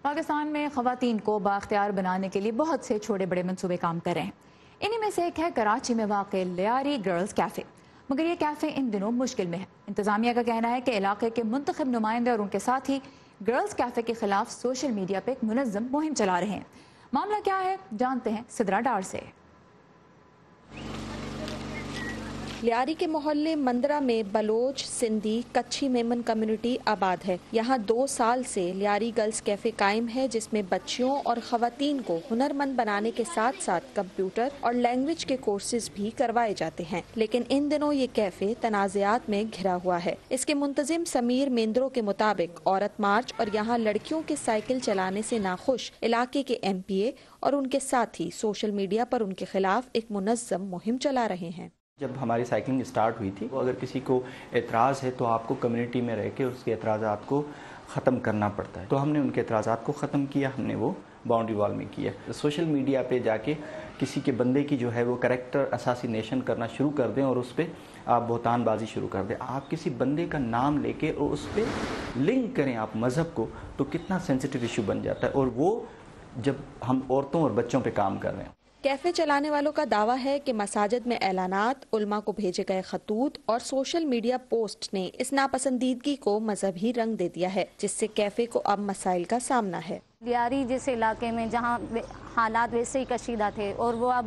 پاکستان میں خواتین کو بااختیار بنانے کے لیے بہت سے چھوٹے بڑے منصوبے کام کر رہے ہیں. انہی میں سے ایک ہے کراچی میں واقع لیاری گرلز کیفے. مگر یہ کیفے ان دنوں مشکل میں ہے. انتظامیہ کا کہنا ہے کہ علاقے کے منتخب نمائندے اور ان کے ساتھی گرلز کیفے کے خلاف سوشل میڈیا پہ ایک منظم مہم چلا رہے ہیں. معاملہ کیا ہے جانتے ہیں سدرا ڈار سے. لیاری کے محلے مندرہ میں بلوچ، سندھی، کچھی میمن کمیونٹی آباد ہے. یہاں 2 سال سے لیاری گرلز کیفے قائم ہے جس میں بچیوں اور خواتین کو ہنرمند بنانے کے ساتھ ساتھ کمپیوٹر اور لینگویج کے کورسز بھی کروائے جاتے ہیں. لیکن ان دنوں یہ کیفے تنازعات میں گھرا ہوا ہے. اس کے منتظم سمیر میندرو کے مطابق عورت مارچ اور یہاں لڑکیوں کے سائیکل چلانے سے ناخوش علاقے کے MP اور ان کے ساتھی سوشل میڈیا پر ان کے خلاف ایک منظم مہم چلا رہے ہیں. جب ہماری سائیکلنگ اسٹارٹ ہوئی تھی اگر کسی کو اعتراض ہے تو آپ کو کمیونٹی میں رہ کے اس کے اعتراضات کو ختم کرنا پڑتا ہے. تو ہم نے ان کے اعتراضات کو ختم کیا, ہم نے وہ باؤنڈری وال میں کیا. سوشل میڈیا پہ جا کے کسی کے بندے کی جو ہے وہ کریکٹر اساسینیشن کرنا شروع کر دیں اور اس پہ آپ بہتان بازی شروع کر دیں. آپ کسی بندے کا نام لے کے اور اس پہ لنک کریں آپ مذہب کو تو کتنا سینسٹیو ایشو بن جاتا ہے, اور وہ جب ہم عورتوں اور بچوں پہ کام کر رہے ہیں. کیفے چلانے والوں کا دعویٰ ہے کہ مساجد میں اعلانات، علماء کو بھیجے گئے خطوط اور سوشل میڈیا پوسٹ نے اس ناپسندیدگی کو مذہبی رنگ دے دیا ہے جس سے کیفے کو اب مسائل کا سامنا ہے. لیاری جیسے علاقے میں جہاں حالات ویسے ہی کشیدہ تھے اور وہ اب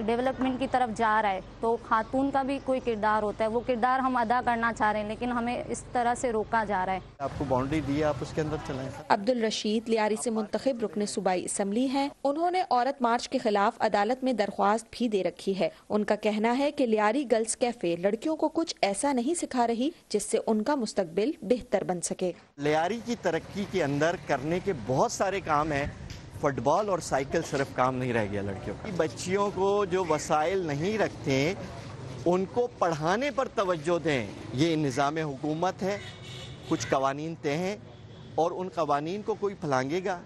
ڈیولپمنٹ کی طرف جا رہا ہے تو خاتون کا بھی کوئی کردار ہوتا ہے. وہ کردار ہم ادا کرنا چاہ رہے ہیں لیکن ہمیں اس طرح سے روکا جا رہا ہے. آپ کو باؤنڈری دی ہے, آپ اس کے اندر چلائیں. عبدالرشید لیاری سے منتخب رکن صوبائی اسمبلی ہیں. انہوں نے عورت مارچ کے خلاف عدالت میں درخواست بھی دے رکھی ہے. ان کا کہنا ہے کہ لیاری گرلز کیفے لڑکیوں کو کچھ ایسا نہیں سکھا رہی جس سے ان کا مستقبل بہتر بن سکے. لیاری کی ترقی کے اندر کرنے کے بہت سارے کام ہیں. فٹ بال اور سائیکل صرف کام نہیں رہ گیا لڑکیوں کا. بچیوں کو جو وسائل نہیں رکھتے ان کو پڑھانے پر توجہ دیں. یہ نظام حکومت ہے, کچھ قوانین طے ہیں اور ان قوانین کو کوئی پھلانگے گا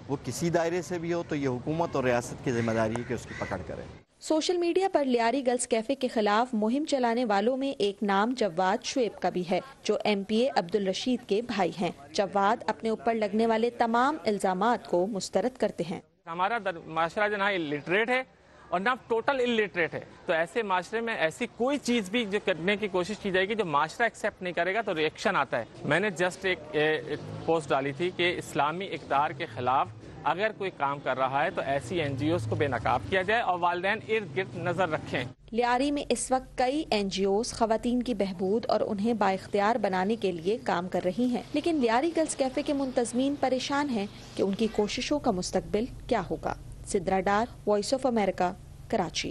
وہ کسی دائرے سے بھی ہو تو یہ حکومت اور ریاست کی ذمہ داری ہے کہ اس کی پکڑ کرے. سوشل میڈیا پر لیاری گرلز کیفے کے خلاف مہم چلانے والوں میں ایک نام جواد شعیب کا بھی ہے جو MPA عبدالرشید کے بھائی ہیں. جواد اپنے اوپر لگنے والے تمام الزامات کو مسترد کرتے ہیں. ہمارا معاشرہ جو نہ الٹریٹ ہے اور نہ ٹوٹل الٹریٹ ہے, تو ایسے معاشرے میں ایسی کوئی چیز بھی جو کرنے کی کوشش کی جائے گی جو معاشرہ ایکسیپٹ نہیں کرے گا تو ریئیکشن آتا ہے. میں نے جسٹ ایک پوسٹ ڈالی تھی کہ اسلامی اقدار کے خلاف اگر کوئی کام کر رہا ہے تو ایسی NGOs کو بے نقاب کیا جائے اور والدین ارد گرد نظر رکھیں. لیاری میں اس وقت کئی NGOs خواتین کی بہبود اور انہیں بااختیار بنانے کے لیے کام کر رہی ہیں, لیکن لیاری گرلز کیفے کے منتظمین پریشان ہیں کہ ان کی کوششوں کا مستقبل کیا ہوگا. Sidra Dar, voice of America, Karachi.